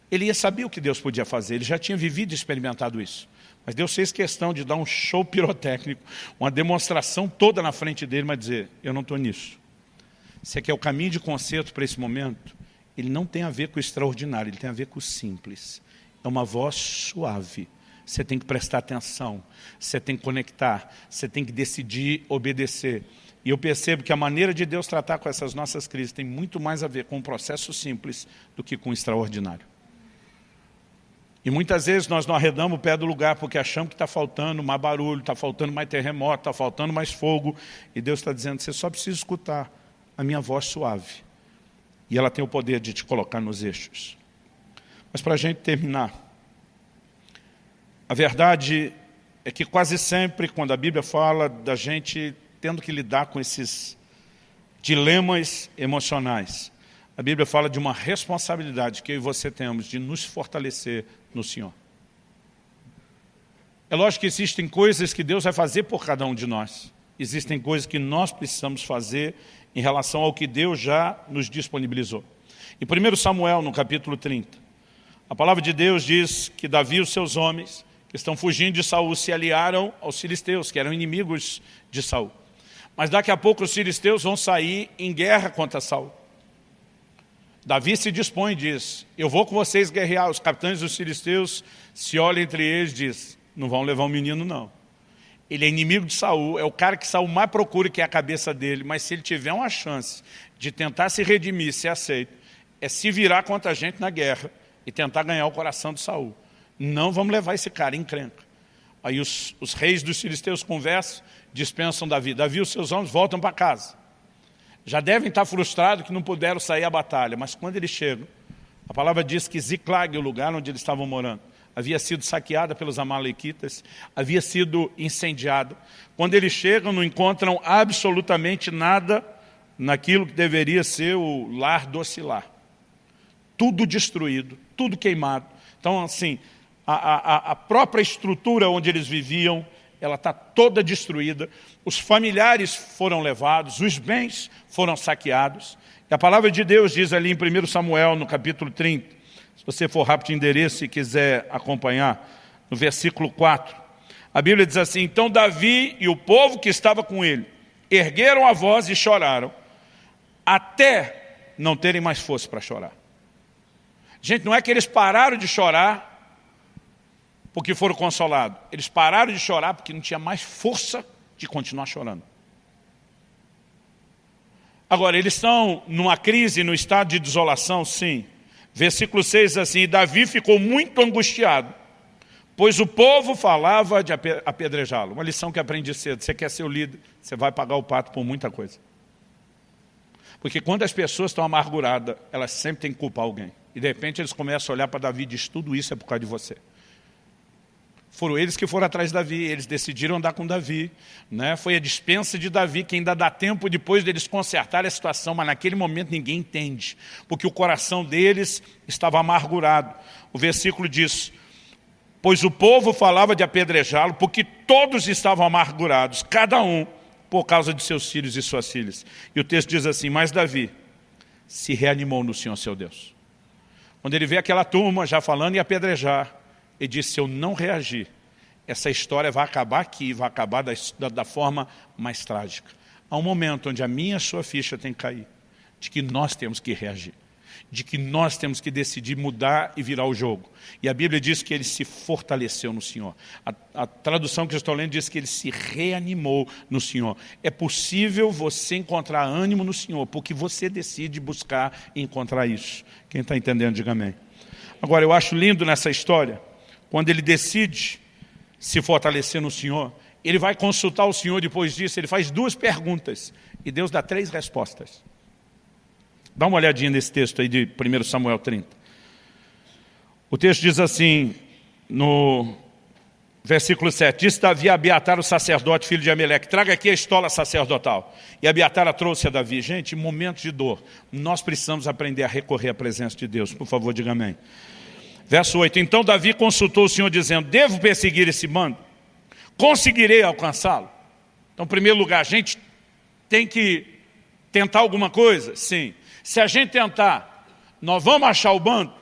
Ele ia saber o que Deus podia fazer, ele já tinha vivido e experimentado isso. Mas Deus fez questão de dar um show pirotécnico, uma demonstração toda na frente dele, mas dizer, eu não estou nisso. Se é que é o caminho de conserto para esse momento, ele não tem a ver com o extraordinário, ele tem a ver com o simples. É uma voz suave. Você tem que prestar atenção, você tem que conectar, você tem que decidir obedecer. E eu percebo que a maneira de Deus tratar com essas nossas crises tem muito mais a ver com um processo simples do que com o extraordinário. E muitas vezes nós não arredamos o pé do lugar porque achamos que está faltando mais barulho, está faltando mais terremoto, está faltando mais fogo. E Deus está dizendo, você só precisa escutar a minha voz suave. E ela tem o poder de te colocar nos eixos. Mas para a gente terminar, a verdade é que quase sempre, quando a Bíblia fala da gente tendo que lidar com esses dilemas emocionais, a Bíblia fala de uma responsabilidade que eu e você temos de nos fortalecer no Senhor. É lógico que existem coisas que Deus vai fazer por cada um de nós. Existem coisas que nós precisamos fazer em relação ao que Deus já nos disponibilizou. Em 1 Samuel, no capítulo 30, a palavra de Deus diz que Davi e os seus homens, que estão fugindo de Saul, se aliaram aos filisteus, que eram inimigos de Saul. Mas daqui a pouco os filisteus vão sair em guerra contra Saul. Davi se dispõe e diz, eu vou com vocês guerrear. Os capitães dos filisteus se olham entre eles e dizem, não vão levar um menino não. Ele é inimigo de Saul, é o cara que Saul mais procura, que é a cabeça dele, mas se ele tiver uma chance de tentar se redimir, ser aceito, é se virar contra a gente na guerra e tentar ganhar o coração de Saul. Não vamos levar esse cara em encrenca. Aí os reis dos filisteus conversam, dispensam Davi. Davi e os seus homens voltam para casa. Já devem estar frustrados que não puderam sair à batalha, mas quando eles chegam, a palavra diz que Ziclag, o lugar onde eles estavam morando, havia sido saqueada pelos amalequitas, havia sido incendiada. Quando eles chegam, não encontram absolutamente nada naquilo que deveria ser o lar do lar. Tudo destruído, tudo queimado. Então, assim, a própria estrutura onde eles viviam, ela está toda destruída. Os familiares foram levados, os bens foram saqueados. E a palavra de Deus diz ali em 1 Samuel, no capítulo 30, se você for rápido de endereço e quiser acompanhar, no versículo 4, a Bíblia diz assim, então Davi e o povo que estava com ele ergueram a voz e choraram, até não terem mais força para chorar. Gente, não é que eles pararam de chorar porque foram consolados. Eles pararam de chorar porque não tinha mais força de continuar chorando. Agora, eles estão numa crise, no estado de desolação, sim. Versículo 6 diz assim, Davi ficou muito angustiado, pois o povo falava de apedrejá-lo. Uma lição que aprendi cedo, você quer ser o líder, você vai pagar o pato por muita coisa. Porque quando as pessoas estão amarguradas, elas sempre têm que culpar alguém. E de repente eles começam a olhar para Davi e dizem, tudo isso é por causa de você. Foram eles que foram atrás de Davi, eles decidiram andar com Davi, né? Foi a dispensa de Davi que ainda dá tempo depois deles consertarem a situação, mas naquele momento ninguém entende, porque o coração deles estava amargurado. O versículo diz, pois o povo falava de apedrejá-lo, porque todos estavam amargurados, cada um por causa de seus filhos e suas filhas. E o texto diz assim, mas Davi se reanimou no Senhor seu Deus. Quando ele vê aquela turma já falando em apedrejar, ele disse, se eu não reagir, essa história vai acabar aqui, vai acabar da forma mais trágica. Há um momento onde a minha e a sua ficha tem que cair, de que nós temos que reagir, de que nós temos que decidir mudar e virar o jogo. E a Bíblia diz que ele se fortaleceu no Senhor. A tradução que eu estou lendo diz que ele se reanimou no Senhor. É possível você encontrar ânimo no Senhor, porque você decide buscar e encontrar isso. Quem está entendendo, diga amém. Agora, eu acho lindo nessa história, quando ele decide se fortalecer no Senhor, ele vai consultar o Senhor depois disso, ele faz 2 perguntas, e Deus dá 3 respostas. Dá uma olhadinha nesse texto aí de 1 Samuel 30. O texto diz assim, no versículo 7, disse Davi a Abiatar, o sacerdote, filho de Ameleque, traga aqui a estola sacerdotal. E Abiatar a trouxe a Davi. Gente, em momentos de dor, nós precisamos aprender a recorrer à presença de Deus. Por favor, diga amém. Verso 8, então Davi consultou o Senhor dizendo, devo perseguir esse bando? Conseguirei alcançá-lo? Então, em primeiro lugar, a gente tem que tentar alguma coisa? Sim. Se a gente tentar, nós vamos achar o bando?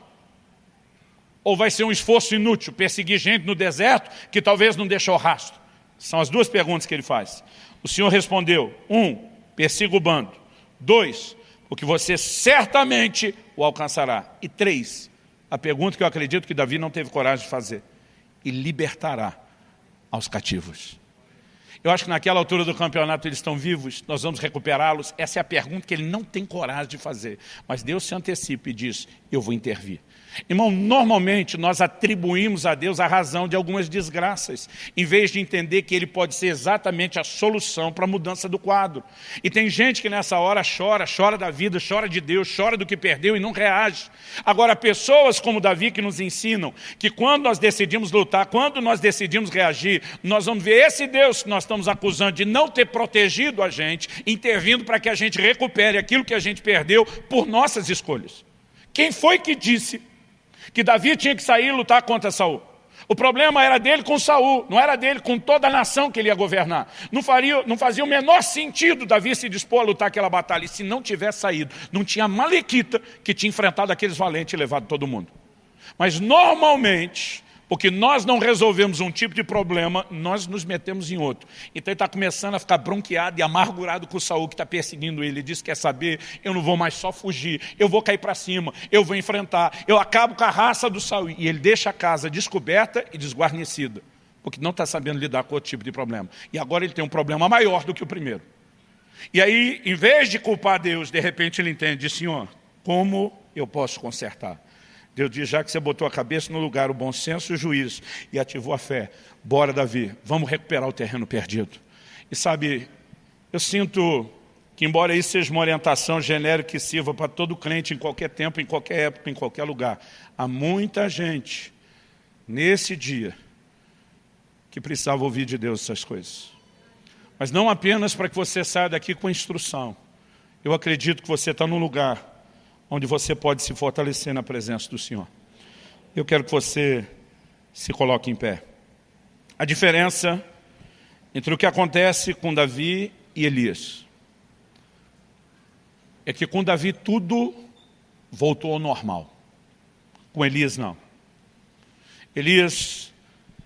Ou vai ser um esforço inútil, perseguir gente no deserto que talvez não deixou rastro? São as duas perguntas que ele faz. O Senhor respondeu: 1, persiga o bando. 2, porque você certamente o alcançará. E 3, a pergunta que eu acredito que Davi não teve coragem de fazer: e libertará aos cativos. Eu acho que naquela altura do campeonato eles estão vivos, nós vamos recuperá-los. Essa é a pergunta que ele não tem coragem de fazer. Mas Deus se antecipa e diz: eu vou intervir. Irmão, normalmente nós atribuímos a Deus a razão de algumas desgraças, em vez de entender que Ele pode ser exatamente a solução para a mudança do quadro. E tem gente que nessa hora chora da vida, chora de Deus, chora do que perdeu e não reage. Agora, pessoas como Davi que nos ensinam que quando nós decidimos lutar, quando nós decidimos reagir, nós vamos ver esse Deus que nós estamos acusando de não ter protegido a gente, intervindo para que a gente recupere aquilo que a gente perdeu por nossas escolhas. Quem foi que disse que Davi tinha que sair e lutar contra Saul? O problema era dele com Saul, não era dele com toda a nação que ele ia governar. Não fazia o menor sentido Davi se dispor a lutar aquela batalha. E se não tivesse saído, não tinha malequita que tinha enfrentado aqueles valentes e levado todo mundo. Mas normalmente, porque nós não resolvemos um tipo de problema, nós nos metemos em outro. Então ele está começando a ficar bronqueado e amargurado com o Saul que está perseguindo ele. Ele diz: quer saber, eu não vou mais só fugir, eu vou cair para cima, eu vou enfrentar, eu acabo com a raça do Saul. E ele deixa a casa descoberta e desguarnecida, porque não está sabendo lidar com outro tipo de problema. E agora ele tem um problema maior do que o primeiro. E aí, em vez de culpar Deus, de repente ele entende: Senhor, como eu posso consertar? Deus diz: já que você botou a cabeça no lugar, o bom senso e o juízo, e ativou a fé, bora, Davi, vamos recuperar o terreno perdido. E sabe, eu sinto que, embora isso seja uma orientação genérica que sirva para todo crente em qualquer tempo, em qualquer época, em qualquer lugar, há muita gente nesse dia que precisava ouvir de Deus essas coisas. Mas não apenas para que você saia daqui com instrução. Eu acredito que você está num lugar onde você pode se fortalecer na presença do Senhor. Eu quero que você se coloque em pé. A diferença entre o que acontece com Davi e Elias é que com Davi tudo voltou ao normal. Com Elias não. Elias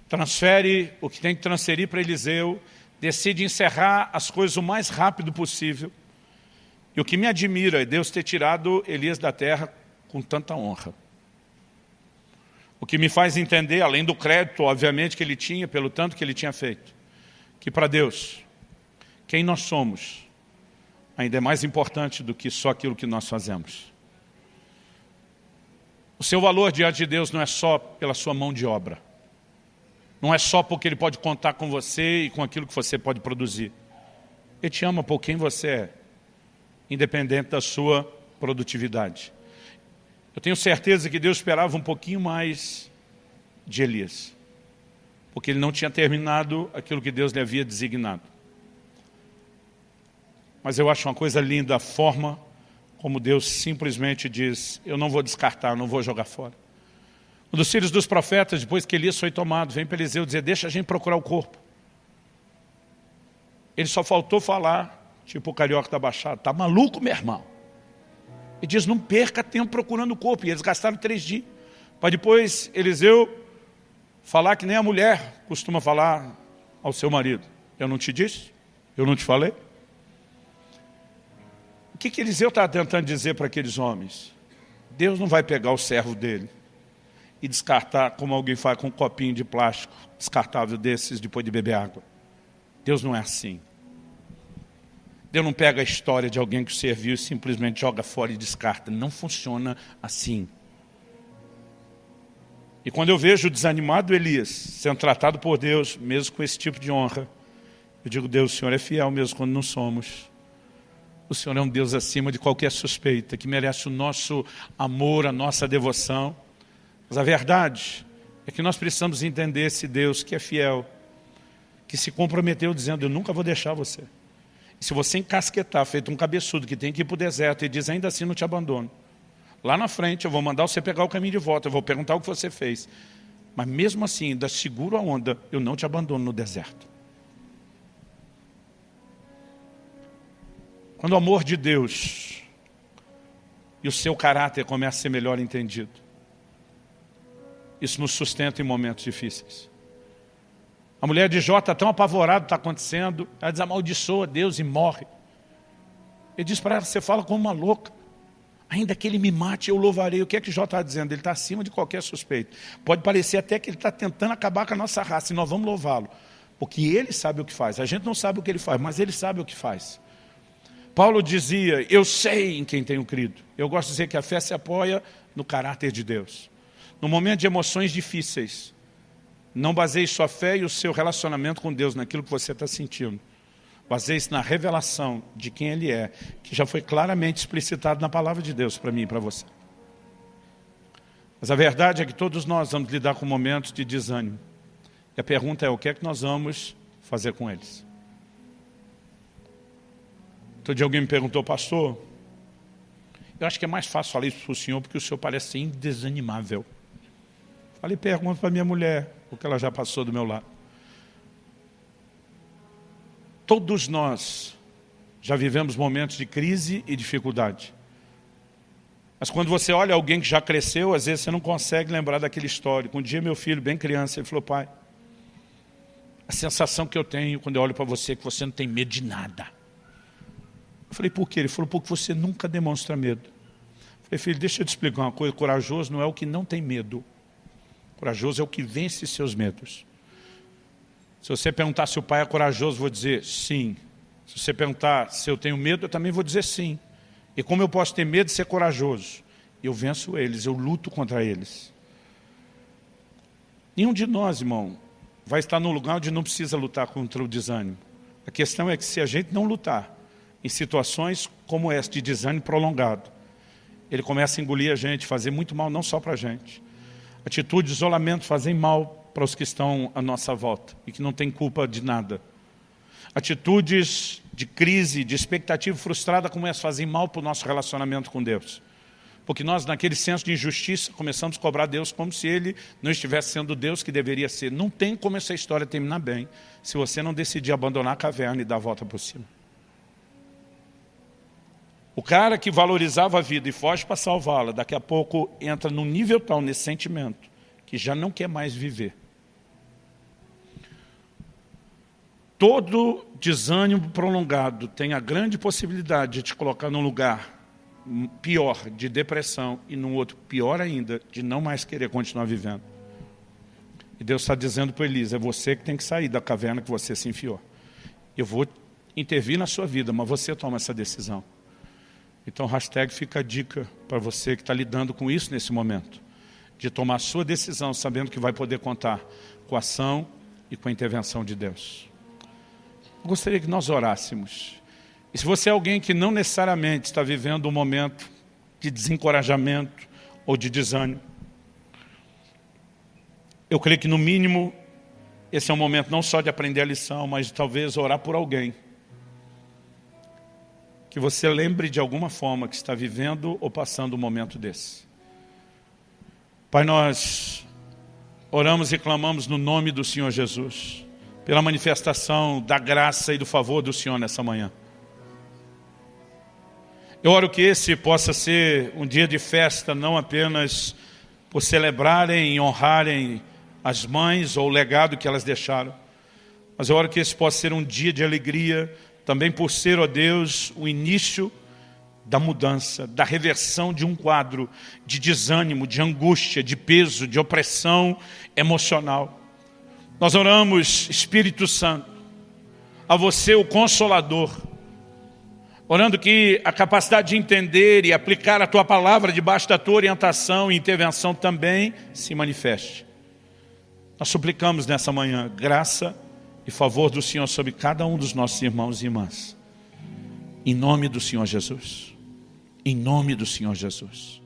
transfere o que tem que transferir para Eliseu, decide encerrar as coisas o mais rápido possível. E o que me admira é Deus ter tirado Elias da terra com tanta honra. O que me faz entender, além do crédito, obviamente, que ele tinha, pelo tanto que ele tinha feito, que para Deus, quem nós somos, ainda é mais importante do que só aquilo que nós fazemos. O seu valor diante de Deus não é só pela sua mão de obra. Não é só porque Ele pode contar com você e com aquilo que você pode produzir. Ele te ama por quem você é, independente da sua produtividade. Eu tenho certeza que Deus esperava um pouquinho mais de Elias, porque ele não tinha terminado aquilo que Deus lhe havia designado. Mas eu acho uma coisa linda a forma como Deus simplesmente diz: eu não vou descartar, não vou jogar fora. Um dos filhos dos profetas, depois que Elias foi tomado, vem para Eliseu dizer: deixa a gente procurar o corpo. Ele só faltou falar, tipo o carioca da Baixada: tá maluco, meu irmão? Ele diz: não perca tempo procurando o corpo. E eles gastaram 3 dias. Para depois Eliseu falar que nem a mulher costuma falar ao seu marido: eu não te disse? Eu não te falei? O que Eliseu está tentando dizer para aqueles homens? Deus não vai pegar o servo dele e descartar como alguém faz com um copinho de plástico descartável desses depois de beber água. Deus não é assim. Deus não pega a história de alguém que o serviu e simplesmente joga fora e descarta. Não funciona assim. E quando eu vejo o desanimado Elias sendo tratado por Deus, mesmo com esse tipo de honra, eu digo: Deus, o Senhor é fiel mesmo quando não somos. O Senhor é um Deus acima de qualquer suspeita, que merece o nosso amor, a nossa devoção. Mas a verdade é que nós precisamos entender esse Deus que é fiel, que se comprometeu dizendo: eu nunca vou deixar você. E se você encasquetar, feito um cabeçudo que tem que ir para o deserto e diz: ainda assim não te abandono, lá na frente eu vou mandar você pegar o caminho de volta, eu vou perguntar o que você fez. Mas mesmo assim, ainda seguro a onda, eu não te abandono no deserto. Quando o amor de Deus e o seu caráter começa a ser melhor entendido, Isso nos sustenta em momentos difíceis. A mulher de Jó está tão apavorada do que está acontecendo, ela diz, amaldiçoa Deus e morre. Ele diz para ela, você fala como uma louca. Ainda que ele me mate, eu louvarei. O que é que Jó está dizendo? Ele está acima de qualquer suspeito. Pode parecer até que ele está tentando acabar com a nossa raça, e nós vamos louvá-lo. Porque ele sabe o que faz. A gente não sabe o que ele faz, mas ele sabe o que faz. Paulo dizia, eu sei em quem tenho crido. Eu gosto de dizer que a fé se apoia no caráter de Deus. No momento de emoções difíceis, não baseie sua fé e o seu relacionamento com Deus naquilo que você está sentindo. Baseie-se na revelação de quem Ele é, que já foi claramente explicitado na palavra de Deus para mim e para você. Mas a verdade é que todos nós vamos lidar com momentos de desânimo. E a pergunta é, o que é que nós vamos fazer com eles? Outro dia alguém me perguntou, pastor, eu acho que é mais fácil falar isso para o senhor, porque o senhor parece ser indesanimável. Falei, pergunta para minha mulher, porque ela já passou do meu lado. Todos nós já vivemos momentos de crise e dificuldade. Mas quando você olha alguém que já cresceu, às vezes você não consegue lembrar daquele histórico. Um dia meu filho, bem criança, ele falou, pai, a sensação que eu tenho quando eu olho para você é que você não tem medo de nada. Eu falei, por quê? Ele falou, porque você nunca demonstra medo. Eu falei, filho, deixa eu te explicar uma coisa, corajoso não é o que não tem medo. Corajoso é o que vence seus medos. Se você perguntar se o pai é corajoso, eu vou dizer sim. Se você perguntar se eu tenho medo, eu também vou dizer sim. E como eu posso ter medo de ser corajoso? Eu venço eles, eu luto contra eles. Nenhum de nós, irmão, vai estar num lugar onde não precisa lutar contra o desânimo. A questão é que se a gente não lutar em situações como essa de desânimo prolongado, ele começa a engolir a gente, fazer muito mal não só para a gente. Atitudes de isolamento fazem mal para os que estão à nossa volta e que não têm culpa de nada. Atitudes de crise, de expectativa frustrada começam a fazer mal para o nosso relacionamento com Deus. Porque nós, naquele senso de injustiça, começamos a cobrar Deus como se Ele não estivesse sendo o Deus que deveria ser. Não tem como essa história terminar bem se você não decidir abandonar a caverna e dar a volta por cima. O cara que valorizava a vida e foge para salvá-la, daqui a pouco entra num nível tal nesse sentimento, que já não quer mais viver. Todo desânimo prolongado tem a grande possibilidade de te colocar num lugar pior, de depressão, e num outro pior ainda, de não mais querer continuar vivendo. E Deus está dizendo para Elisa, é você que tem que sair da caverna que você se enfiou. Eu vou intervir na sua vida, mas você toma essa decisão. Então, hashtag fica a dica para você que está lidando com isso nesse momento, de tomar a sua decisão, sabendo que vai poder contar com a ação e com a intervenção de Deus. Eu gostaria que nós orássemos. E se você é alguém que não necessariamente está vivendo um momento de desencorajamento ou de desânimo, eu creio que no mínimo esse é um momento não só de aprender a lição, mas de talvez orar por alguém. Que você lembre de alguma forma que está vivendo ou passando um momento desse. Pai, nós oramos e clamamos no nome do Senhor Jesus, pela manifestação da graça e do favor do Senhor nessa manhã. Eu oro que esse possa ser um dia de festa, não apenas por celebrarem e honrarem as mães ou o legado que elas deixaram, mas eu oro que esse possa ser um dia de alegria, também por ser, ó Deus, o início da mudança, da reversão de um quadro de desânimo, de angústia, de peso, de opressão emocional. Nós oramos, Espírito Santo, a você o Consolador, orando que a capacidade de entender e aplicar a Tua palavra debaixo da Tua orientação e intervenção também se manifeste. Nós suplicamos nessa manhã graça e favor do Senhor sobre cada um dos nossos irmãos e irmãs. Em nome do Senhor Jesus. Em nome do Senhor Jesus.